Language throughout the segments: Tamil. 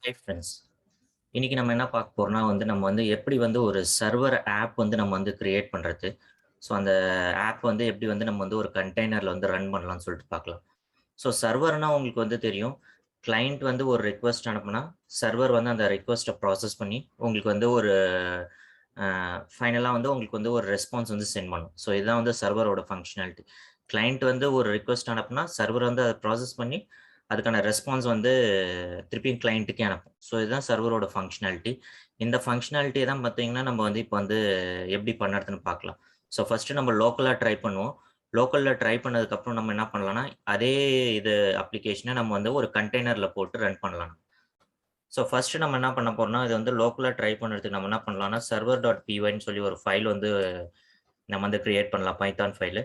Hi friends. இன்னைக்கு நம்ம என்ன பார்க்க போறோம்னா நம்ம எப்படி ஒரு சர்வர் ஆப் நம்ம கிரியேட் பண்றது. ஸோ அந்த ஆப் எப்படி நம்ம ஒரு கண்டெய்னர்ல ரன் பண்ணலாம்னு சொல்லிட்டு பார்க்கலாம். ஸோ சர்வர்னா உங்களுக்கு தெரியும். கிளையண்ட் ஒரு ரிக்வெஸ்ட் அனுப்புனா, சர்வர் அந்த ரிக்வெஸ்ட்டை ப்ராசஸ் பண்ணி உங்களுக்கு ஒரு ஃபைனலா உங்களுக்கு ஒரு ரெஸ்பான்ஸ் சென்ட் பண்ணும். ஸோ இதுதான் சர்வரோட ஃபங்ஷனாலிட்டி. கிளையண்ட் ஒரு ரிக்வெஸ்ட் அனுப்புனா, சர்வர் அதை ப்ராசஸ் பண்ணி அதுக்கான ரெஸ்பான்ஸ் திருப்பியும் கிளையண்ட்டுக்கே அனுப்பும். ஸோ இதுதான் சர்வரோட ஃபங்ஷனாலிட்டி. இந்த ஃபங்ஷனாலிட்டியை தான் பார்த்தீங்கன்னா நம்ம இப்போ எப்படி பண்ணுறதுன்னு பார்க்கலாம். ஸோ ஃபர்ஸ்ட் நம்ம லோக்கலா ட்ரை பண்ணுவோம். லோக்கல்ல ட்ரை பண்ணதுக்கப்புறம் நம்ம என்ன பண்ணலாம்னா, அதே இது அப்ளிகேஷனை நம்ம ஒரு கண்டெய்னர்ல போட்டு ரன் பண்ணலாம். ஸோ ஃபர்ஸ்ட் நம்ம என்ன பண்ண போறோம்னா, இது லோக்கலா ட்ரை பண்ணுறதுக்கு நம்ம என்ன பண்ணலாம்னா, server.pyன்னு சொல்லி ஒரு ஃபைல் நம்ம கிரியேட் பண்ணலாம். Python file.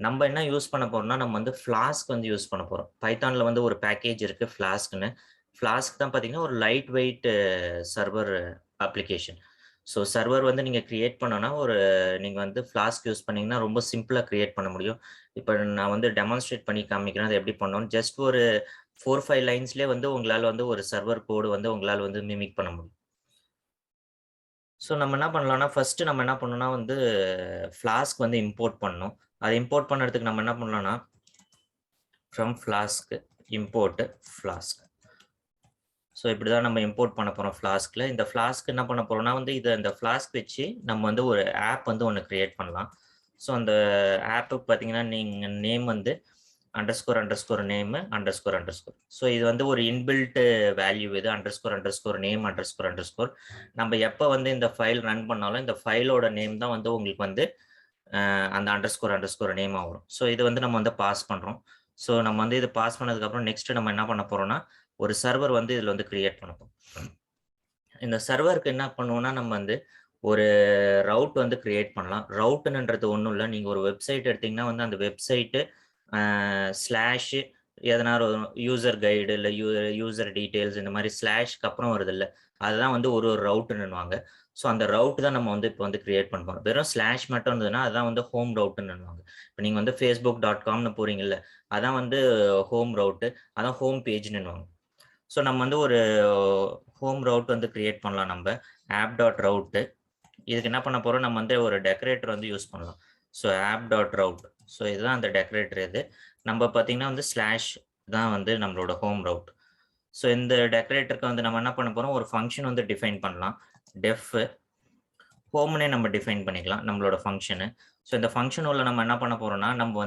நம்ம என்ன யூஸ் பண்ண போறோம்னா, நம்ம ஃப்ளாஸ்க் யூஸ் பண்ண போறோம். பைத்தான்ல ஒரு பேக்கேஜ் இருக்கு ஃப்ளாஸ்க்ன்னு. ஃப்ளாஸ்க் தான் பார்த்தீங்கன்னா, ஒரு light weight server application. So server நீங்க கிரியேட் பண்ணணும்னா, நீங்க ஃப்ளாஸ்க் யூஸ் பண்ணீங்கன்னா, ரொம்ப சிம்பிளா கிரியேட் பண்ண முடியும். இப்ப நான் டெமான்ஸ்ட்ரேட் பண்ணி காமிக்கிறேன். அது எப்படி பண்ணணும்னு. ஜஸ்ட் ஒரு 4, 5 லைன்ஸ்லயே உங்களால ஒரு சர்வர் கோடு உங்களால மிமிக் பண்ண முடியும். ஸோ நம்ம என்ன பண்ணலாம்னா, ஃபர்ஸ்ட் நம்ம என்ன பண்ணணும்னா ஃப்ளாஸ்க் இம்போர்ட் பண்ணணும். அதை இம்போர்ட் பண்ணுறதுக்கு நம்ம என்ன பண்ணலாம்னா, from flask import flask. So இப்படிதான் நம்ம இம்போர்ட் பண்ண போறோம் ஃப்ளாஸ்க்ல. இந்த ஃப்ளாஸ்க் என்ன பண்ண போறோம்னா இந்த ஃப்ளாஸ்க் வச்சு நம்ம ஒரு ஆப் ஒண்ணு கிரியேட் பண்ணலாம். ஸோ அந்த ஆப்புக்கு பார்த்தீங்கன்னா, நீங்க name underscore underscore name underscore underscore. So இது ஒரு இன்பில்ட் வேல்யூ இது underscore underscore name underscore underscore. நம்ம எப்போ இந்த ஃபைல் ரன் பண்ணாலும் இந்த ஃபைலோட நேம் தான் உங்களுக்கு அந்த அண்டர்ஸ்கோர் அண்டர்ஸ்கோர் நேம் வரும். ஸோ இது நம்ம பாஸ் பண்றோம். ஸோ நம்ம இது பாஸ் பண்ணதுக்கப்புறம் நெக்ஸ்ட் நம்ம என்ன பண்ண போறோம்னா, ஒரு சர்வர் இதுல கிரியேட் பண்ண போறோம். இந்த சர்வருக்கு என்ன பண்ணுவோம்னா, நம்ம ஒரு ரவுட் கிரியேட் பண்ணலாம். ரவுட்ன்றது ஒண்ணும் இல்ல. நீங்க ஒரு வெப்சைட் எடுத்தீங்கன்னா அந்த வெப்சைட்டு ஸ்லாஷ் எதனா ஒரு யூசர் கைடு இல்ல யூசர் டீடைல்ஸ் இந்த மாதிரி ஸ்லாஷ்க்கு அப்புறம் வருதுல்ல, அதுதான் ஒரு ரவுட்ன்னுவாங்க. ஸோ அந்த ரவுட் தான் நம்ம இப்போ கிரியேட் பண்ண போறோம். வெறும் ஸ்லாஷ் மட்டும் இருந்ததுன்னா அதான் ஹோம் ரவுட்ன்னுவாங்க. இப்போ நீங்க facebook.comனு போறீங்கல்ல, அதான் ஹோம் ரவுட், அதான் ஹோம் பேஜ்ன்னுவாங்க. ஸோ நம்ம ஒரு ஹோம் ரவுட் கிரியேட் பண்ணலாம். நம்ம app.route இதுக்கு என்ன பண்ண போறோம், நம்ம ஒரு டெக்கரேட்டர் யூஸ் பண்ணலாம். So app.route. ஸோ இதுதான் அந்த டெக்கரேட்டர். இது நம்ம பார்த்தீங்கன்னா ஸ்லாஷ் தான் நம்மளோட ஹோம் ரவுட். ஸோ இந்த டெக்கரேட்டருக்கு நம்ம என்ன பண்ண போறோம், ஒரு ஃபங்க்ஷன் டிஃபைன் பண்ணலாம். டெஃப் ஹோம்னே நம்ம டிஃபைன் பண்ணிக்கலாம் நம்மளோட ஃபங்க்ஷனு. ஸோ இந்த ஃபங்க்ஷன் உள்ள நம்ம என்ன பண்ண போறோம்னா, நம்ம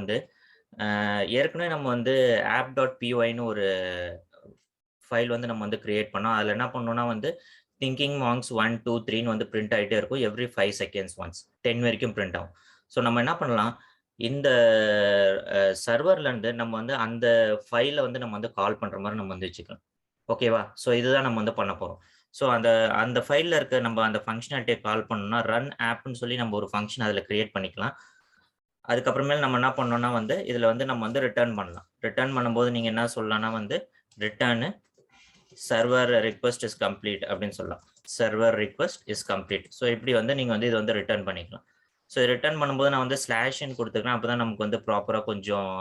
ஏற்கனவே நம்ம app.pyன்னு ஒரு ஃபைல் நம்ம கிரியேட் பண்ணோம். அதில் என்ன பண்ணோம்னா திங்கிங் மார்க்ஸ் 1, 2, 3ன்னு பிரிண்ட் ஆகிட்டே இருக்கும். எவ்ரி 5 செகண்ட்ஸ் ஒன்ஸ் 10 வரைக்கும் பிரிண்ட் ஆகும். ஸோ நம்ம என்ன பண்ணலாம், இந்த சர்வர்ல இருந்து நம்ம அந்த ஃபைலை நம்ம கால் பண்ற மாதிரி நம்ம வச்சுக்கலாம். ஓகேவா? ஸோ இதுதான் நம்ம பண்ண போறோம். ஸோ அந்த அந்த ஃபைல்ல இருக்க நம்ம அந்த ஃபங்க்ஷனாலிட்டியை கால் பண்ணணும்னா, ரன் ஆப்னு சொல்லி நம்ம ஒரு ஃபங்க்ஷன் அதில் கிரியேட் பண்ணிக்கலாம். அதுக்கப்புறமேல் நம்ம என்ன பண்ணோம்னா இதுல நம்ம ரிட்டர்ன் பண்ணலாம். ரிட்டர்ன் பண்ணும்போது நீங்க என்ன சொல்லலாம்னா return server request is complete அப்படின்னு சொல்லலாம். Server request is complete. So இப்படி நீங்க இது ரிட்டர்ன் பண்ணிக்கலாம். ஸோ ரிட்டர்ன் பண்ணும்போது நான் ஸ்லாஷ்ன்னு கொடுத்துருக்கேன். அப்பதான் நமக்கு ப்ராப்பரா கொஞ்சம்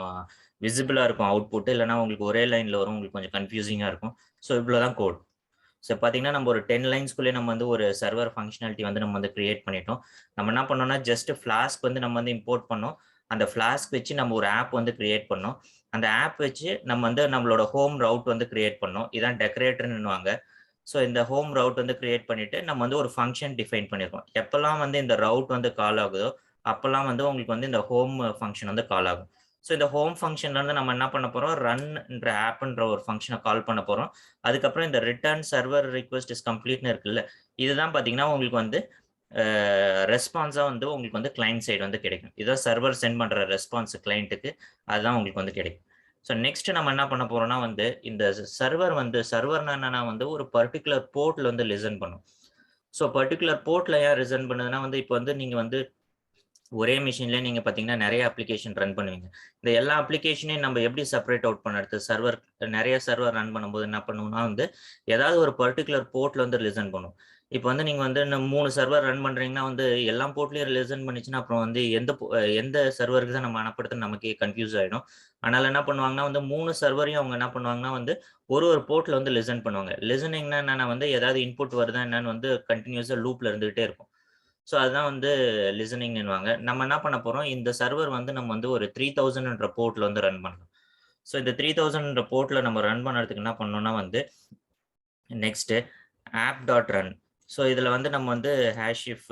விசிபிளா இருக்கும் அவுட்புட். இல்லைன்னா உங்களுக்கு ஒரே லைன்ல வரும், உங்களுக்கு கொஞ்சம் கன்ஃபியூசிங்கா இருக்கும். ஸோ இவ்வளவுதான் கோட். ஸோ பார்த்தீங்கன்னா நம்ம ஒரு 10 லைன்ஸ்குள்ளே நம்ம ஒரு சர்வர் ஃபங்க்ஷனாலிட்டி நம்ம கிரியேட் பண்ணிட்டோம். நம்ம என்ன பண்ணோம்னா ஜஸ்ட் ஃப்ளாஸ்க் நம்ம இம்போர்ட் பண்ணோம். அந்த ஃப்ளாஸ்க் வச்சு நம்ம ஒரு ஆப் கிரியேட் பண்ணோம். அந்த ஆப் வச்சு நம்ம நம்மளோட ஹோம் ரவுட் கிரியேட் பண்ணோம். இதான் டெக்கரேட்டர்னுவாங்க. ஸோ இந்த ஹோம் ரவுட் கிரியேட் பண்ணிட்டு நம்ம ஒரு ஃபங்க்ஷன் டிஃபைன் பண்ணியிருக்கோம். எப்பெல்லாம் இந்த ரவுட் கால் ஆகுதோ அப்பெல்லாம் உங்களுக்கு இந்த ஹோம் ஃபங்க்ஷன் கால் ஆகும். ஸோ இந்த ஹோம் ஃபங்க்ஷன்ல இருந்து நம்ம என்ன பண்ண போறோம், ரன்ன்ற ஆப்ன்ற ஒரு ஃபங்க்ஷனை கால் பண்ண போறோம். அதுக்கப்புறம் இந்த ரிட்டர்ன் சர்வர் ரிக்வெஸ்ட் இஸ் கம்ப்ளீட்னு இருக்குல்ல, இதுதான் பார்த்தீங்கன்னா உங்களுக்கு ரெஸ்பான்ஸா உங்களுக்கு கிளையன்ட் சைடு கிடைக்கும். இதான் சர்வர் சென்ட் பண்ற ரெஸ்பான்ஸ் கிளையண்ட்டுக்கு, அதுதான் உங்களுக்கு கிடைக்கும். ஸோ நெக்ஸ்ட் நம்ம என்ன பண்ண போறோம்னா இந்த சர்வர் சர்வர்னா என்னன்னா ஒரு பர்டிகுலர் போர்ட்ல லிசன் பண்ணும். ஸோ பர்டிகுலர் போர்ட்ல ஏன் லிசன் பண்ணுதுன்னா இப்போ நீங்க ஒரே மிஷின்ல நீங்க பாத்தீங்கன்னா நிறைய அப்ளிகேஷன் ரன் பண்ணுவீங்க. இந்த எல்லா அப்ளிகேஷனையும் நம்ம எப்படி செப்பரேட் அவுட் பண்ணுறது? சர்வர் நிறைய சர்வர் ரன் பண்ணும்போது என்ன பண்ணுவோம்னா வந்து, ஏதாவது ஒரு பர்ட்டிகுலர் போர்ட்ல வந்து லிசன் பண்ணும். இப்போ வந்து நீங்க வந்து 3 சர்வர் ரன் பண்றீங்கன்னா வந்து எல்லா போர்ட்லயும் லிசன் பண்ணிச்சுன்னா, அப்புறம் வந்து எந்த சர்வருக்கு தான் நம்ம அனுப்புறதுன்னு நமக்கே கன்ஃப்யூஸ் ஆயிடும். அதனால என்ன பண்ணுவாங்கன்னா வந்து 3 சர்வரையும் அவங்க என்ன பண்ணுவாங்கன்னா வந்து ஒரு போர்ட்ல வந்து லிசன் பண்ணுவாங்க. லிசனிங்னா என்னன்னா வந்து ஏதாவது இன்புட் வருதா என்னன்னு வந்து கன்டினியூஸா லூப்ல இருந்துகிட்டே இருக்கும். ஸோ அதுதான் வந்து லிசனிங்னுவாங்க. நம்ம என்ன பண்ண போறோம், இந்த சர்வர் வந்து நம்ம வந்து ஒரு 3000ன்ற போர்ட்ல வந்து ரன் பண்ணலாம். ஸோ இந்த 3000ன்ற போர்ட்ல நம்ம ரன் பண்ணறதுக்கு என்ன பண்ணணும்னா வந்து, next app dot run. So இதுல வந்து நம்ம வந்து hash if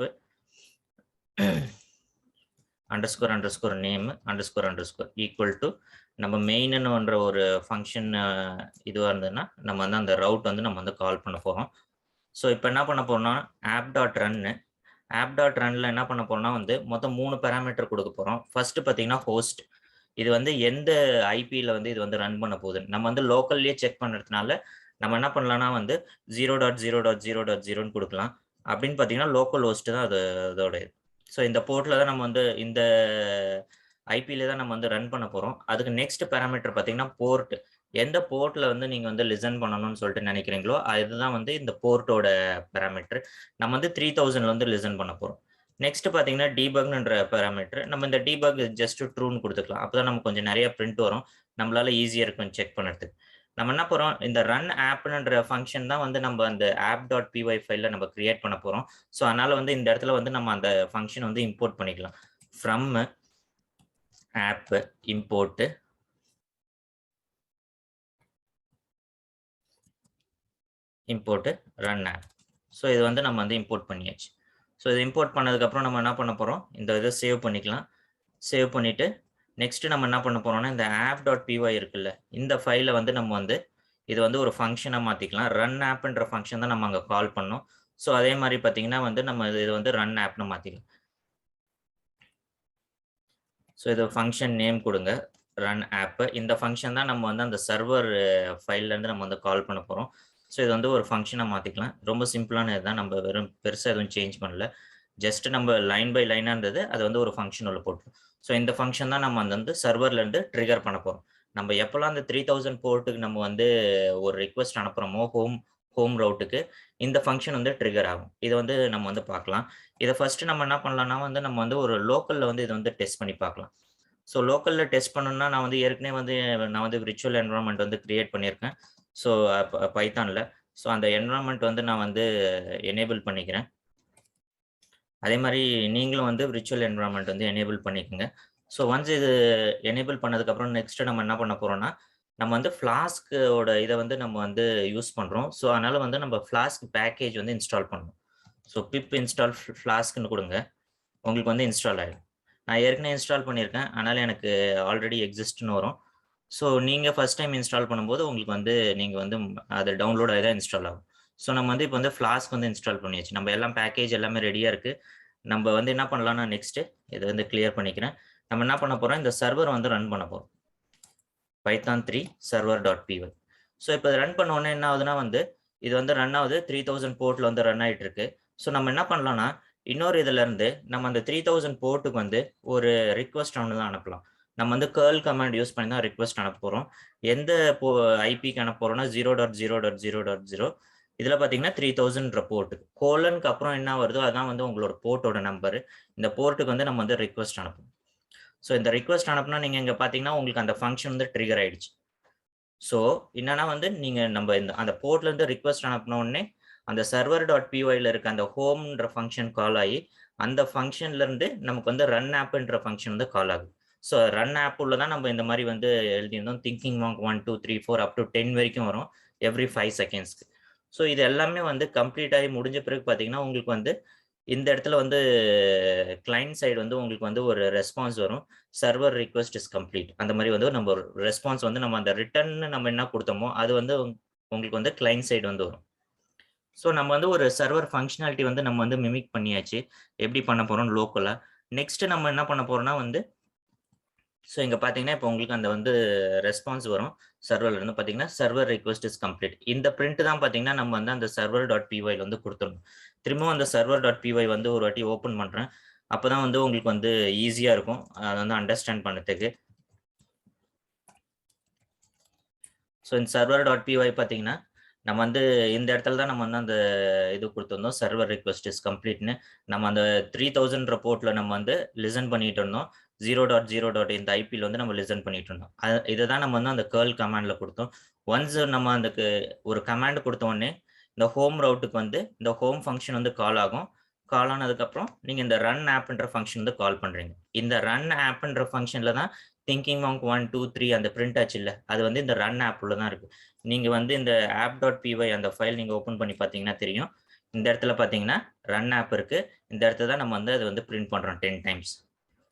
underscore underscore name underscore underscore equal to நம்ம மெயின்னு ஒரு ஃபங்க்ஷன் இதுவாக இருந்ததுன்னா, நம்ம வந்து அந்த ரவுட் வந்து நம்ம வந்து கால் பண்ண போறோம். ஸோ இப்போ என்ன பண்ண போறோம்னா, ஆப் டாட் ரன்னு ஆப் டாட் ரன்ல என்ன பண்ண போறோம்னா வந்து மொத்தம் 3 பாராமீட்டர் கொடுக்க போறோம். ஃபர்ஸ்ட் பார்த்தீங்கன்னா ஹோஸ்ட். இது வந்து எந்த ஐபில வந்து இது வந்து ரன் பண்ண போகுதுன்னு. நம்ம வந்து லோக்கல்லயே செக் பண்றதுனால, நம்ம என்ன பண்ணலாம்னா வந்து 0.0.0.0ன்னு குடுக்கலாம். அப்படின்னு பார்த்தீங்கன்னா, லோக்கல் ஹோஸ்ட் தான் அதோட இது. ஸோ இந்த போர்ட்ல தான் நம்ம வந்து இந்த ஐபில தான் நம்ம வந்து ரன் பண்ண போறோம். அதுக்கு நெக்ஸ்ட் பாராமீட்டர் பார்த்தீங்கன்னா, போர்ட். எந்த போர்ட்ல வந்து நீங்க வந்து லிசன் பண்ணணும்னு சொல்லிட்டு நினைக்கிறீங்களோ, அதுதான் வந்து இந்த போர்ட்டோட பாராமீட்டர். நம்ம வந்து 3000ல வந்து லிசன் பண்ண போறோம். நெக்ஸ்ட் பார்த்தீங்கன்னா, டீபக்ன்ற பாராமீட்டர். நம்ம இந்த டீபக் ஜஸ்ட் ட்ரூன்னு குடுத்துக்கலாம். அப்பதான் நமக்கு கொஞ்சம் நெறைய பிரிண்ட் வரும். நம்மளால ஈஸியா இருக்கும் செக் பண்றதுக்கு. நம்ம என்ன போறோம், இந்த ரன் ஆப்ன்ற ஃபங்ஷன் தான் வந்து நம்ம அந்த app.py ஃபைல்ல நம்ம கிரியேட் பண்ண போறோம். ஸோ அதனால வந்து இந்த இடத்துல வந்து நம்ம அந்த ஃபங்ஷன் வந்து இம்போர்ட் பண்ணிக்கலாம். From app import run app. So இது வந்து நம்ம வந்து இம்போர்ட் பண்ணியாச்சு. ஸோ இது இம்போர்ட் பண்ணதுக்கப்புறம் நம்ம என்ன பண்ண போறோம், இந்த இதை சேவ் பண்ணிக்கலாம். சேவ் பண்ணிட்டு நெக்ஸ்ட் நம்ம என்ன பண்ண போறோம்னா, இந்த app.py இருக்குல்ல, இந்த ஃபைல வந்து நம்ம வந்து இது வந்து ஒரு ஃபங்ஷனா மாத்திக்கலாம். ரன் ஆப்ன்ற ஃபங்ஷன் தான் நம்ம அங்க கால் பண்ணோம். ஸோ அதே மாரி பார்த்தீங்கன்னா வந்து நம்ம இது வந்து ரன் ஆப்னு மாத்திக்கலாம். ஸோ இது ஃபங்ஷன் நேம் குடுங்க. Run app. இந்த ஃபங்ஷன் தான் நம்ம வந்து அந்த சர்வர் ஃபைல்ல இருந்து நம்ம வந்து கால் பண்ண போறோம். ஸோ இது வந்து ஒரு ஃபங்ஷனா மாத்திக்கலாம். ரொம்ப சிம்பிளான இதுதான். நம்ம வெறும் பெருசா எதுவும் சேஞ்ச் பண்ணல. ஜஸ்ட் நம்ம லைன் பை லைனா இருந்தது. அத வந்து ஒரு ஃபங்ஷன் உள்ள போட்டோம். ஸோ இந்த ஃபங்ஷன் தான் நம்ம வந்து சர்வர்ல இருந்து ட்ரிகர் பண்ண போறோம். நம்ம எப்பலாம் அந்த 3000 போர்ட்டுக்கு நம்ம வந்து ஒரு ரிக்வெஸ்ட் அனுப்புறோமோ, ஹோம் ரவுட்டுக்கு இந்த ஃபங்ஷன் வந்து ட்ரிகர் ஆகும். இத வந்து நம்ம வந்து பார்க்கலாம். இத ஃபர்ஸ்ட் நம்ம என்ன பண்ணலாம்னா வந்து நம்ம வந்து ஒரு லோக்கல்ல வந்து இத வந்து டெஸ்ட் பண்ணி பார்க்கலாம். ஸோ லோக்கல்ல டெஸ்ட் பண்ணணும்னா நான் வந்து ஏற்கனவே வந்து நான் வந்து விர்ச்சுவல் என்வைரன்மென்ட் வந்து கிரியேட் பண்ணியிருக்கேன். ஸோ பைத்தான்ல. ஸோ அந்த என்வைரன்மென்ட் வந்து நான் வந்து எனேபிள் பண்ணிக்கிறேன். அதே மாரி நீங்களும் வந்து விர்ச்சுவல் என்வைரன்மென்ட் வந்து எனேபிள் பண்ணிக்கங்க. ஸோ ஒன்ஸ் இது எனேபிள் பண்ணதுக்கப்புறம் நெக்ஸ்ட் நம்ம என்ன பண்ண போறோம்னா, நம்ம வந்து ஃப்ளாஸ்க்கோட இத வந்து நம்ம வந்து யூஸ் பண்றோம். ஸோ அதனால வந்து நம்ம ஃப்ளாஸ்க் பேக்கேஜ் வந்து இன்ஸ்டால் பண்ணணும். ஸோ பிப் இன்ஸ்டால் ஃப்ளாஸ்க்ன்னு குடுங்க. உங்களுக்கு வந்து இன்ஸ்டால் ஆயிடும். நான் ஏற்கனவே இன்ஸ்டால் பண்ணியிருக்கேன். அதனால எனக்கு ஆல்ரெடி எக்ஸிஸ்ட்ன்னு வரும். ஸோ நீங்க ஃபர்ஸ்ட் டைம் இன்ஸ்டால் பண்ணும்போது உங்களுக்கு வந்து நீங்க வந்து அது டவுன்லோட் ஆகி தான் இன்ஸ்டால் ஆகும். ஸோ நம்ம வந்து இப்போ வந்து ஃப்ளாஸ்க் வந்து இன்ஸ்டால் பண்ணியாச்சு. நம்ம எல்லாம் பேக்கேஜ் எல்லாமே ரெடியா இருக்கு. நம்ம வந்து என்ன பண்ணலாம்னா நெக்ஸ்ட் இத வந்து கிளியர் பண்ணிக்கிறேன். நம்ம என்ன பண்ண போறோம், இந்த சர்வர் வந்து ரன் பண்ண போறோம். Python 3 server.py. ஸோ இப்போ ரன் பண்ண உடனே என்ன ஆகுதுன்னா வந்து, இது வந்து ரன் ஆகுது. 3000 போர்ட்ல வந்து ரன் ஆயிட்டு இருக்கு. ஸோ நம்ம என்ன பண்ணலாம்னா, இன்னொரு இதுல இருந்து நம்ம அந்த 3000 போர்ட்டுக்கு வந்து ஒரு ரிக்வெஸ்ட் ஒண்ணு தான் அனுப்பலாம். நம்ம வந்து கர்ல் கமாண்ட் யூஸ் பண்ணி தான் ரிக்வெஸ்ட் அனுப்ப போறோம். எந்த ஐபிக்கு அனுப்ப போறோம்னா 0.0.0.0 இதுல பார்த்தீங்கன்னா 3000ன்ற போர்ட். கோலனுக்கு அப்புறம் என்ன வருதோ அதான் வந்து உங்களோட போர்ட்டோட நம்பர். இந்த போர்ட்டுக்கு வந்து நம்ம வந்து ரிக்வெஸ்ட் அனுப்பணும். ஸோ இந்த ரிக்வெஸ்ட் அனுப்புனா நீங்க இங்க பார்த்தீங்கன்னா உங்களுக்கு அந்த ஃபங்ஷன் வந்து ட்ரிகர் ஆயிடுச்சு. ஸோ என்னன்னா வந்து நீங்க நம்ம அந்த போர்ட்ல இருந்து ரிக்வெஸ்ட் அனுப்புன உடனே அந்த சர்வர் டாட் பிஒய்ல இருக்க அந்த ஹோம்ன்ற ஃபங்ஷன் கால் ஆகி அந்த ஃபங்ஷன்ல இருந்து நமக்கு வந்து ரன் ஆப்ன்ற ஃபங்ஷன் வந்து கால் ஆகுது. ஸோ ரன் ஆப் உள்ள தான் நம்ம இந்த மாதிரி வந்து எழுதியிருந்தோம். திங்கிங் மார்க் 1 2 3 4 அப் டு 10 வரைக்கும் வரும் எவ்ரி 5 செகண்ட்ஸ்க்கு. ஸோ இது எல்லாமே வந்து கம்ப்ளீட் ஆகி முடிஞ்ச பிறகு பார்த்தீங்கன்னா உங்களுக்கு வந்து இந்த இடத்துல வந்து கிளையன்ட் சைடு வந்து உங்களுக்கு வந்து ஒரு ரெஸ்பான்ஸ் வரும். Server request is complete. அந்த மாதிரி வந்து நம்ம ஒரு ரெஸ்பான்ஸ் வந்து நம்ம அந்த ரிட்டர்ன் நம்ம என்ன கொடுத்தோமோ அது வந்து உங்களுக்கு வந்து கிளையன்ட் சைடு வந்து வரும். ஸோ நம்ம வந்து ஒரு சர்வர் ஃபங்க்ஷனாலிட்டி வந்து நம்ம வந்து மிமிக் பண்ணியாச்சு. எப்படி பண்ண போறோம் லோக்கலா. நெக்ஸ்ட் நம்ம என்ன பண்ண போறோம்னா வந்து ஸோ இங்க பார்த்தீங்கன்னா, இப்போ உங்களுக்கு அந்த வந்து ரெஸ்பான்ஸ் வரும். சர்வர்ல இருந்து பார்த்தீங்கன்னா, சர்வர் ரிக்வெஸ்ட் இஸ் கம்ப்ளீட். இந்த பிரிண்ட் தான் பார்த்தீங்கன்னா, நம்ம வந்து அந்த சர்வர் டாட் பிஒய்ல வந்து குடுத்துரணும். திரும்பவும் அந்த சர்வர் டாட் பிஒய் வந்து ஒரு வாட்டி ஓப்பன் பண்றேன். அப்பதான் வந்து உங்களுக்கு வந்து ஈஸியா இருக்கும் அதை வந்து அண்டர்ஸ்டாண்ட் பண்ணதுக்கு. ஸோ இந்த சர்வர் டாட் பிஒய் பார்த்தீங்கன்னா நம்ம வந்து இந்த இடத்துல தான் நம்ம வந்து அந்த இது கொடுத்துருந்தோம், சர்வர் ரிக்வெஸ்ட் இஸ் கம்ப்ளீட்னு. நம்ம அந்த 3000 போர்ட்ல நம்ம வந்து லிசன் பண்ணிட்டு இருந்தோம். 0.0. இந்த ஐபியில் வந்து நம்ம லிசன் பண்ணிட்டு இருந்தோம். இதை தான் நம்ம வந்து அந்த கேர்ள் கமாண்ட்ல கொடுத்தோம். ஒன்ஸ் நம்ம அதுக்கு ஒரு கமாண்ட் கொடுத்த உடனே இந்த ஹோம் ரவுட்டுக்கு வந்து இந்த ஹோம் ஃபங்க்ஷன் வந்து கால் ஆகும். கால் ஆனதுக்கப்புறம் நீங்கள் இந்த ரன் ஆப்ன்ற ஃபங்க்ஷன் வந்து கால் பண்ணுறீங்க. இந்த ரன் ஆப்ன்ற ஃபங்க்ஷனில் தான் திங்கிங் மாங்க் 1 2 3 அந்த பிரிண்ட் ஆச்சு இல்லை, அது வந்து இந்த ரன் ஆப் உள்ள தான் இருக்கு. நீங்க வந்து இந்த app.py அந்த ஃபைல் நீங்க ஓபன் பண்ணி பார்த்தீங்கன்னா தெரியும். இந்த இடத்துல பார்த்தீங்கன்னா ரன் ஆப் இருக்கு. இந்த இடத்துல தான் நம்ம வந்து அதை வந்து பிரிண்ட் பண்றோம் 10 டைம்ஸ்.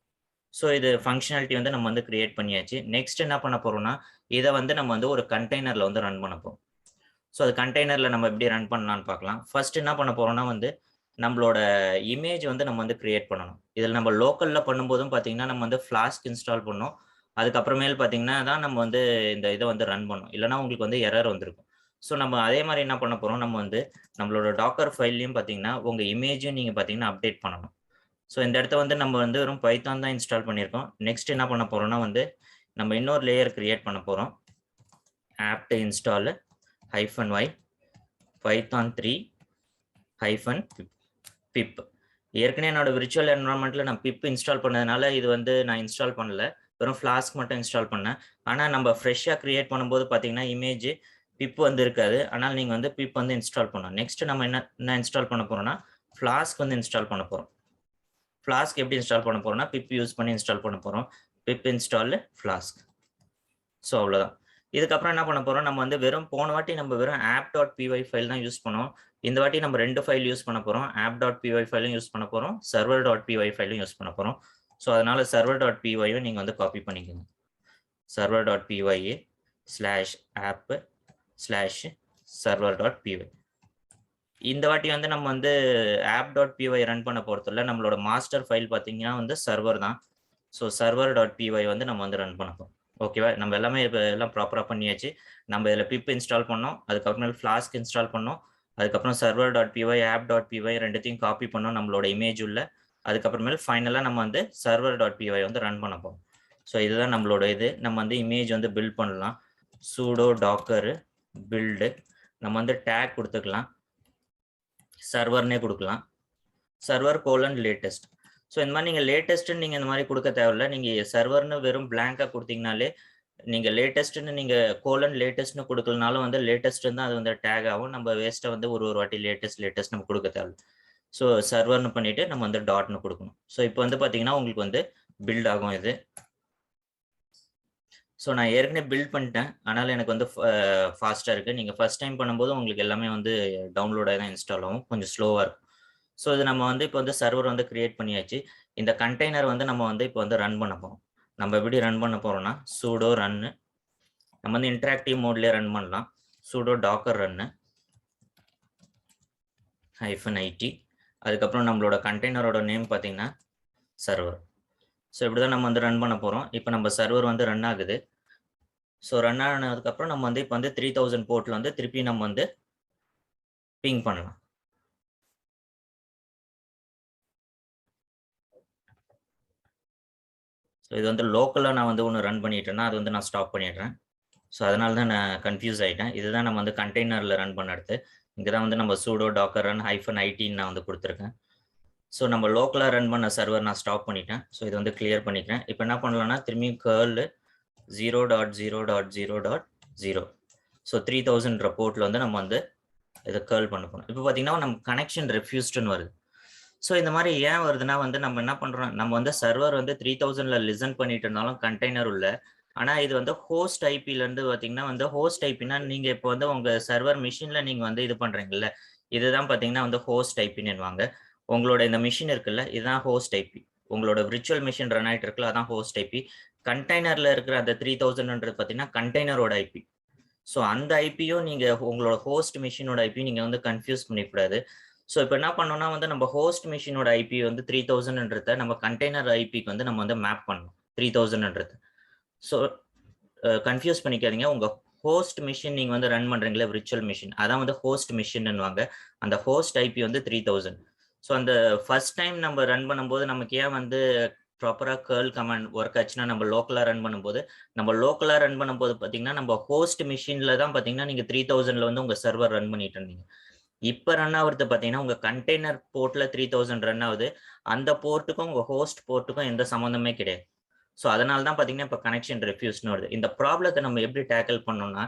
ஸோ இது ஃபங்க்ஷனாலிட்டி வந்து நம்ம வந்து கிரியேட் பண்ணியாச்சு. நெக்ஸ்ட் என்ன பண்ண போறோம்னா இதை வந்து நம்ம வந்து ஒரு கண்டெய்னர்ல வந்து ரன் பண்ண போறோம். ஸோ அது கண்டெய்னர்ல நம்ம எப்படி ரன் பண்ணலாம்னு பார்க்கலாம். ஃபர்ஸ்ட் என்ன பண்ண போறோம்னா வந்து நம்மளோட இமேஜ் வந்து நம்ம வந்து கிரியேட் பண்ணணும். இதில் நம்ம லோக்கல்ல பண்ணும்போதும் பார்த்தீங்கன்னா நம்ம வந்து ஃப்ளாஸ்க் இன்ஸ்டால் பண்ணோம். அதுக்கப்புறமேல் பார்த்தீங்கன்னா தான் நம்ம வந்து இந்த இதை வந்து ரன் பண்ணோம். இல்லைனா உங்களுக்கு வந்து எரர் வந்திருக்கும். ஸோ நம்ம அதே மாதிரி என்ன பண்ண போறோம், நம்ம வந்து நம்மளோட டாக்கர் ஃபைல்லையும் பார்த்தீங்கன்னா உங்க இமேஜும் நீங்க பார்த்தீங்கன்னா அப்டேட் பண்ணணும். ஸோ இந்த இடத்த வந்து நம்ம வந்து வெறும் பைத்தான் தான் இன்ஸ்டால் பண்ணியிருக்கோம். நெக்ஸ்ட் என்ன பண்ண போறோம்னா வந்து நம்ம இன்னொரு லேயர் கிரியேட் பண்ண போறோம். apt install -y python 3 -pip. ஏற்கனவே என்னோட விர்ச்சுவல் என்வரான்மெண்ட்ல நான் பிப் இன்ஸ்டால் பண்ணதுனால இது வந்து நான் இன்ஸ்டால் பண்ணல. வெறும் ஃப்ளாஸ்க் மட்டும் இன்ஸ்டால் பண்ணேன். ஆனால் நம்ம ஃப்ரெஷ்ஷாக கிரியேட் பண்ணும்போது பார்த்தீங்கன்னா இமேஜ் பிப் வந்து இருக்காது. ஆனால் நீங்கள் வந்து பிப் வந்து இன்ஸ்டால் பண்ணணும். நெக்ஸ்ட் நம்ம என்ன இன்ஸ்டால் பண்ண போறோம்னா ஃப்ளாஸ்க் வந்து இன்ஸ்டால் பண்ண போறோம். ஃப்ளாஸ்க் எப்படி இன்ஸ்டால் பண்ண போறோம்னா பிப் யூஸ் பண்ணி இன்ஸ்டால் பண்ண போறோம். பிப் இன்ஸ்டால் ஃப்ளாஸ்க். ஸோ அவ்வளோதான். இதுக்கப்புறம் என்ன பண்ண போறோம், நம்ம வந்து வெறும் போன வாட்டி நம்ம வெறும் app.py ஃபைல் தான் யூஸ் பண்ணோம். இந்த வாட்டி நம்ம 2 ஃபைல் யூஸ் பண்ண போறோம். app.py ஃபைலும் யூஸ் பண்ண போறோம், server.py ஃபைலும் யூஸ் பண்ண போறோம். ஸோ அதனால server.py நீங்க வந்து காப்பி பண்ணிக்கோங்க. server.py/app/server.py. இந்த வாட்டி வந்து நம்ம வந்து app.py ரன் பண்ண போறதில்ல. நம்மளோட மாஸ்டர் ஃபைல் பார்த்தீங்கன்னா வந்து சர்வர் தான். ஸோ server.py வந்து நம்ம வந்து ரன் பண்ண போறோம். ஓகேவா? நம்ம எல்லாமே இப்போ எல்லாம் ப்ராப்பரா பண்ணியாச்சு. நம்ம இதில் பிப் இன்ஸ்டால் பண்ணோம். அதுக்கப்புறமேல் ஃப்ளாஸ்க் இன்ஸ்டால் பண்ணோம். அதுக்கப்புறம் server.py app.py ரெண்டுத்தையும் காப்பி பண்ணோம் நம்மளோட இமேஜ் உள்ள. அதுக்கப்புறமேல் ஃபைனலாக நம்ம வந்து server.py வந்து ரன் பண்ண போறோம். ஸோ இதுதான் நம்மளோட இது. நம்ம வந்து இமேஜ் வந்து பில்ட் பண்ணலாம். sudo docker build நம்ம வந்து டேக் கொடுத்துக்கலாம். சர்வர்னே கொடுக்கலாம். Server latest. ஸோ இந்த மாதிரி நீங்கள் லேட்டஸ்ட்டுன்னு நீங்கள் இந்த மாதிரி கொடுக்க தேவையில்ல. நீங்கள் சர்வர்னு வெறும் பிளாங்காக கொடுத்தீங்கனாலே நீங்கள் லேட்டஸ்ட்டுன்னு நீங்கள் லேட்டஸ்ட்னு கொடுக்கலனாலும் வந்து லேட்டஸ்ட்டு தான் அது வந்து டேக் ஆகும். நம்ம வேஸ்ட்டாக வந்து ஒரு வாட்டி லேட்டஸ்ட் நம்ம கொடுக்க தேவை. ஸோ சர்வர்னு பண்ணிட்டு நம்ம வந்து டாட்னு கொடுக்கணும். ஸோ இப்போ வந்து பார்த்தீங்கன்னா உங்களுக்கு வந்து பில்ட் ஆகும் இது. ஸோ நான் ஏற்கனவே பில்ட் பண்ணிட்டேன். அதனால் எனக்கு வந்து ஃபாஸ்ட்டாக இருக்குது. நீங்கள் ஃபர்ஸ்ட் டைம் பண்ணும்போது உங்களுக்கு எல்லாமே வந்து டவுன்லோடாக தான் இன்ஸ்டால் ஆகும். கொஞ்சம் ஸ்லோவாக இருக்கும். ஸோ இது நம்ம வந்து இப்போ வந்து சர்வர் வந்து கிரியேட் பண்ணியாச்சு. இந்த கண்டெய்னர் வந்து நம்ம வந்து இப்போ வந்து ரன் பண்ண போறோம். நம்ம எப்படி ரன் பண்ண போறோம்னா sudo run நம்ம வந்து இன்டராக்டிவ் மோட்லயே ரன் பண்ணலாம். sudo docker run -it. அதுக்கப்புறம் நம்மளோட கண்டெய்னரோட நேம் பார்த்தீங்கன்னா சர்வர். ஸோ இப்படிதான் நம்ம வந்து ரன் பண்ண போறோம். இப்போ நம்ம சர்வர் வந்து ரன் ஆகுது. ஸோ ரன் ஆனதுக்கப்புறம் நம்ம வந்து இப்போ வந்து 3000 போர்ட்ல வந்து திருப்பி நம்ம வந்து பிங் பண்ணலாம். ஸோ இது வந்து லோக்கலாக நான் வந்து ஒன்று ரன் பண்ணிட்டேன்னா அது வந்து நான் ஸ்டாப் பண்ணிடுறேன். ஸோ அதனால தான் நான் கன்ஃபியூஸ் ஆகிட்டேன். இதுதான் நம்ம வந்து கண்டெய்னரில் ரன் பண்ண எடுத்து இங்கே தான் வந்து நம்ம sudo docker run -it நான் வந்து கொடுத்துருக்கேன். ஸோ நம்ம லோக்கலாக ரன் பண்ண சர்வர் நான் ஸ்டாப் பண்ணிட்டேன். ஸோ இது வந்து கிளியர் பண்ணிக்கிறேன். இப்போ என்ன பண்ணலாம்னா திரும்பி curl 0.0.0.0 ஸோ 3000 போர்ட்டில் வந்து நம்ம வந்து இதை கேர்ள் பண்ண போகிறோம். இப்போ பார்த்தீங்கன்னா நம்ம கனெக்ஷன் ரெஃப்யூஸ்டுன்னு வருது. ஸோ இந்த மாதிரி ஏன் வருதுன்னா வந்து நம்ம என்ன பண்ணுறோம், நம்ம வந்து சர்வர் வந்து 3000ல லிசன் பண்ணிட்டு இருந்தாலும் கண்டெய்னர் உள்ள. ஆனால் இது வந்து ஹோஸ்ட் ஐபிலேருந்து பார்த்தீங்கன்னா வந்து ஹோஸ்ட் ஐபினா நீங்கள் இப்போ வந்து உங்கள் சர்வர் மிஷினில் நீங்கள் வந்து இது பண்ணுறீங்கல்ல, இதுதான் பார்த்தீங்கன்னா வந்து ஹோஸ்ட் ஐபின்னுவாங்க. உங்களோட இந்த மிஷின் இருக்குல்ல, இதுதான் ஹோஸ்ட் ஐபி. உங்களோட விர்ச்சுவல் மிஷின் ரன் ஆகிட்டு இருக்குல்ல, அதான் ஹோஸ்ட் ஐபி. கண்டெய்னரில் இருக்கிற அந்த 3000ன்றது பார்த்தீங்கன்னா கண்டெய்னரோட ஐபி. ஸோ அந்த ஐபியும் நீங்கள் உங்களோட ஹோஸ்ட் மிஷினோட ஐபி நீங்கள் வந்து கன்ஃபியூஸ் பண்ணிக்கூடாது. ஸோ இப்போ என்ன பண்ணோம்னா வந்து நம்ம ஹோஸ்ட் மிஷினோட ஐபி வந்து 3000ன்றத நம்ம கண்டெய்னர் ஐபிக்கு வந்து நம்ம வந்து மேப் பண்ணணும் 3000ன்றது. ஸோ கன்ஃபியூஸ் பண்ணிக்காதீங்க. உங்கள் ஹோஸ்ட் மிஷின் நீங்கள் வந்து ரன் பண்ணுறீங்களா விர்ச்சுவல் மிஷின், அதான் வந்து ஹோஸ்ட் மிஷின்னுவாங்க. அந்த ஹோஸ்ட் ஐபி வந்து 3000. ஸோ அந்த ஃபர்ஸ்ட் டைம் நம்ம ரன் பண்ணும்போது நமக்கு ஏன் வந்து ப்ராப்பரா கர்ல் கமாண்ட் ஒர்க் ஆச்சுன்னா நம்ம லோக்கலா ரன் பண்ணும்போது பார்த்தீங்கன்னா நம்ம ஹோஸ்ட் மிஷின்ல தான் பார்த்தீங்கன்னா நீங்க 3000ல வந்து உங்க சர்வர் ரன் பண்ணிட்டு இருந்தீங்க. இப்ப ரன் ஆகுறது பார்த்தீங்கன்னா உங்க கண்டெய்னர் போர்ட்ல 3000 ரன் ஆகுது. அந்த போர்ட்டுக்கும் உங்க ஹோஸ்ட் போர்ட்டுக்கும் எந்த சம்மந்தமே கிடையாது. ஸோ அதனால தான் பார்த்தீங்கன்னா இப்போ கனெக்ஷன் ரெஃப்யூஸ்னு வருது. இந்த ப்ராப்ளத்தை நம்ம எப்படி டேக்கிள் பண்ணோம்னா,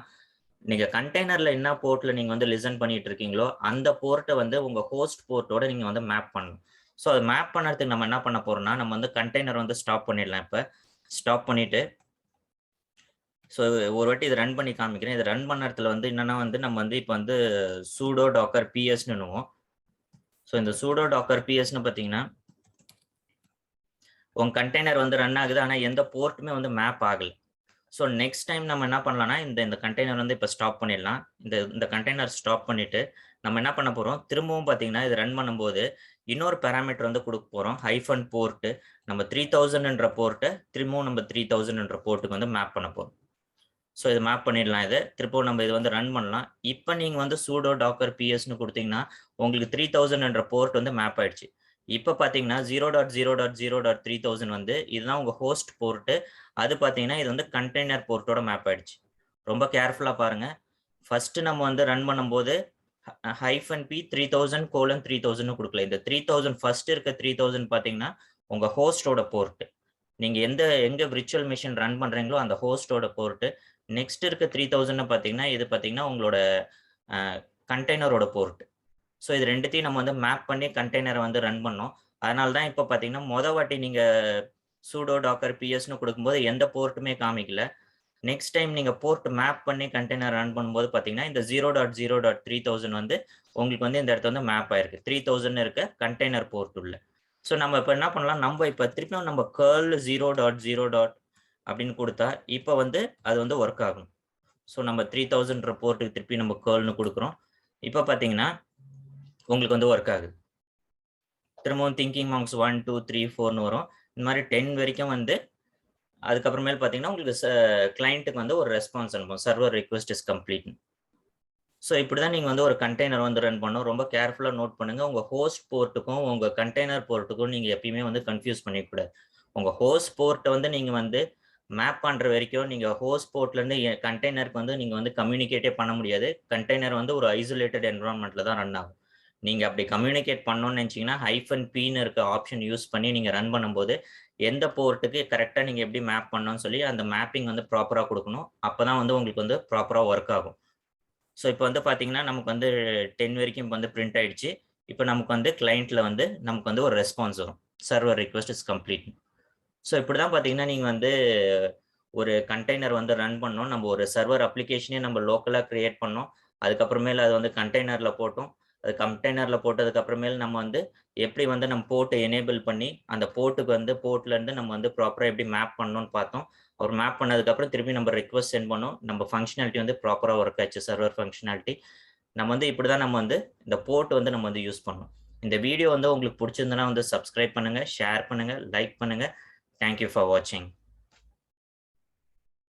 நீங்க கண்டெய்னர்ல என்ன போர்ட்ல நீங்க வந்து லிசன் பண்ணிட்டு இருக்கீங்களோ அந்த போர்ட்டை வந்து உங்க ஹோஸ்ட் போர்ட்டோட நீங்க வந்து மேப் பண்ணணும். ஸோ அதை மேப் பண்ணறதுக்கு நம்ம என்ன பண்ண போறோம்னா, நம்ம வந்து கண்டெய்னர் வந்து ஸ்டாப் பண்ணிடலாம். இப்போ ஸ்டாப் பண்ணிட்டு ஸோ ஒரு வாட்டி இதை ரன் பண்ணி காமிக்கிறேன். இதை ரன் பண்ண இடத்துல வந்து என்னன்னா வந்து நம்ம வந்து இப்போ வந்து sudo docker psன்னுவோம். ஸோ இந்த sudo docker psன்னு பார்த்தீங்கன்னா உங்க கண்டெய்னர் வந்து ரன் ஆகுது. ஆனால் எந்த போர்ட்டுமே வந்து மேப் ஆகல. ஸோ நெக்ஸ்ட் டைம் நம்ம என்ன பண்ணலாம்னா, இந்த கண்டெய்னர் வந்து இப்போ ஸ்டாப் பண்ணிடலாம். இந்த கண்டெய்னர் ஸ்டாப் பண்ணிட்டு நம்ம என்ன பண்ண போறோம், திரும்பவும் பார்த்தீங்கன்னா இது ரன் பண்ணும்போது இன்னொரு பாராமீட்டர் வந்து கொடுக்க போறோம். ஹைஃபன் போர்ட் நம்ம 3000ன்ற போர்ட்டை திரும்பவும் நம்ம 3000ன்ற போர்ட்டுக்கு வந்து மேப் பண்ண போறோம். ஸோ இது மேப் பண்ணிடலாம். இது திருப்பவும் நம்ம இது வந்து ரன் பண்ணலாம். இப்போ நீங்க வந்து sudo docker psன்னு கொடுத்தீங்கன்னா உங்களுக்கு 3000ன்ற போர்ட் வந்து மேப் ஆயிடுச்சு. இப்போ பார்த்தீங்கன்னா 0.0.0.3000 வந்து இதுதான் உங்க ஹோஸ்ட் போர்ட். அது பார்த்தீங்கன்னா இது வந்து கண்டெய்னர் போர்ட்டோட மேப் ஆயிடுச்சு. ரொம்ப கேர்ஃபுல்லா பாருங்க. ஃபர்ஸ்ட் நம்ம வந்து ரன் பண்ணும்போது -p 3000:3000 கொடுக்கல. இந்த 3000 ஃபர்ஸ்ட் இருக்க 3000 பார்த்தீங்கன்னா உங்க ஹோஸ்டோட போர்ட். நீங்க எங்க விர்ச்சுவல் மிஷின் ரன் பண்றீங்களோ அந்த ஹோஸ்டோட போர்ட். நெக்ஸ்ட் இருக்க 3000 பார்த்தீங்கன்னா இது பார்த்தீங்கன்னா உங்களோட கண்டெய்னரோட போர்ட். ஸோ இது ரெண்டுத்தையும் நம்ம வந்து மேப் பண்ணி கண்டெய்னரை வந்து ரன் பண்ணோம். அதனால தான் இப்போ பார்த்தீங்கன்னா வாட்டி நீங்க sudo docker psன்னு கொடுக்கும்போது எந்த போர்ட்டுமே காமிக்கல. நெக்ஸ்ட் டைம் நீங்க போர்ட் மேப் பண்ணி கண்டெய்னர் ரன் பண்ணும்போது பார்த்தீங்கன்னா இந்த 0.0.3000 வந்து உங்களுக்கு வந்து இந்த இடத்துல வந்து மேப் ஆயிருக்கு. 3000 இருக்க கண்டெய்னர் போர்ட் உள்ள. ஸோ நம்ம இப்போ என்ன பண்ணலாம், நம்ம இப்போ திருப்பியும் நம்ம curl 0.0. அப்படின்னு கொடுத்தா இப்போ வந்து அது வந்து ஒர்க் ஆகும். ஸோ நம்ம 3000 போர்ட்டுக்கு திருப்பி நம்ம curlன்னு கொடுக்குறோம். இப்போ பார்த்தீங்கன்னா உங்களுக்கு வந்து ஒர்க் ஆகுது. திரும்பவும் திங்கிங் மாங்க்ஸ் 1 2 3 4ன்னு வரும். இந்த மாதிரி 10 வரைக்கும் வந்து அதுக்கப்புறமேல் பார்த்தீங்கன்னா உங்களுக்கு கிளைண்ட்டுக்கு வந்து ஒரு ரெஸ்பான்ஸ் அனுப்பும், server request is complete. So இப்படிதான் நீங்க வந்து ஒரு கண்டெய்னர் வந்து ரன் பண்ணணும். ரொம்ப கேர்ஃபுல்லா நோட் பண்ணுங்க. உங்க ஹோஸ்ட் போர்ட்டுக்கும் உங்க கண்டெய்னர் போர்ட்டுக்கும் நீங்க எப்பயுமே வந்து கன்ஃபியூஸ் பண்ணிக்கூடாது. உங்க ஹோஸ்ட் போர்ட்டை வந்து நீங்க வந்து மேப் பண்ற வரைக்கும் நீங்க ஹோஸ்ட் போர்ட்ல இருந்து கண்டெய்னருக்கு வந்து நீங்க வந்து கம்யூனிகேட்டே பண்ண முடியாது. கண்டெய்னர் வந்து ஒரு ஐசோலேட்டட் என்விரான்மெண்ட்ல தான் ரன் ஆகும். நீங்க அப்படி கம்யூனிகேட் பண்ணணும்னு நினைச்சீங்கன்னா -pன்னு இருக்க ஆப்ஷன் யூஸ் பண்ணி நீங்க ரன் பண்ணும்போது எந்த போர்ட்டுக்கு கரெக்டா நீங்க எப்படி மேப் பண்ணணும்னு சொல்லி அந்த மேப்பிங் வந்து ப்ராப்பரா கொடுக்கணும். அப்பதான் வந்து உங்களுக்கு வந்து ப்ராப்பரா ஒர்க் ஆகும். ஸோ இப்போ வந்து பார்த்தீங்கன்னா நமக்கு வந்து 10 வரைக்கும் இப்போ வந்து பிரிண்ட் ஆயிடுச்சு. இப்போ நமக்கு வந்து கிளையண்ட்ல வந்து நமக்கு வந்து ஒரு ரெஸ்பான்ஸ் வரும். Server request is complete. So இப்படிதான் பார்த்தீங்கன்னா நீங்க வந்து ஒரு கண்டெய்னர் வந்து ரன் பண்ணோம். நம்ம ஒரு சர்வர் அப்ளிகேஷனே நம்ம லோக்கலா கிரியேட் பண்ணோம். அதுக்கப்புறமேல அது வந்து கண்டெய்னர்ல போட்டோம். அது கண்டெய்னர்ல போட்டதுக்கு அப்புறமேல் நம்ம வந்து எப்படி வந்து நம்ம போர்ட் எனேபிள் பண்ணி அந்த போர்ட்டுக்கு வந்து போர்ட்ல இருந்து நம்ம வந்து ப்ராப்பரா எப்படி மேப் பண்ணணும்னு பார்த்தோம். ஒரு மேப் பண்ணதுக்கு அப்புறம் திருப்பி நம்ம ரிக்வெஸ்ட் சென்ட் பண்ணோம். நம்ம ஃபங்க்ஷனாலிட்டி வந்து ப்ராப்பரா ஒர்க் ஆச்சு, சர்வர் ஃபங்க்ஷனாலிட்டி. நம்ம வந்து இப்படிதான் நம்ம வந்து இந்த போர்ட் வந்து நம்ம வந்து யூஸ் பண்ணோம். இந்த வீடியோ வந்து உங்களுக்கு பிடிச்சிருந்தனா வந்து சப்ஸ்கிரைப் பண்ணுங்க, ஷேர் பண்ணுங்க, லைக் பண்ணுங்க. தேங்க் யூ ஃபார் வாட்சிங்.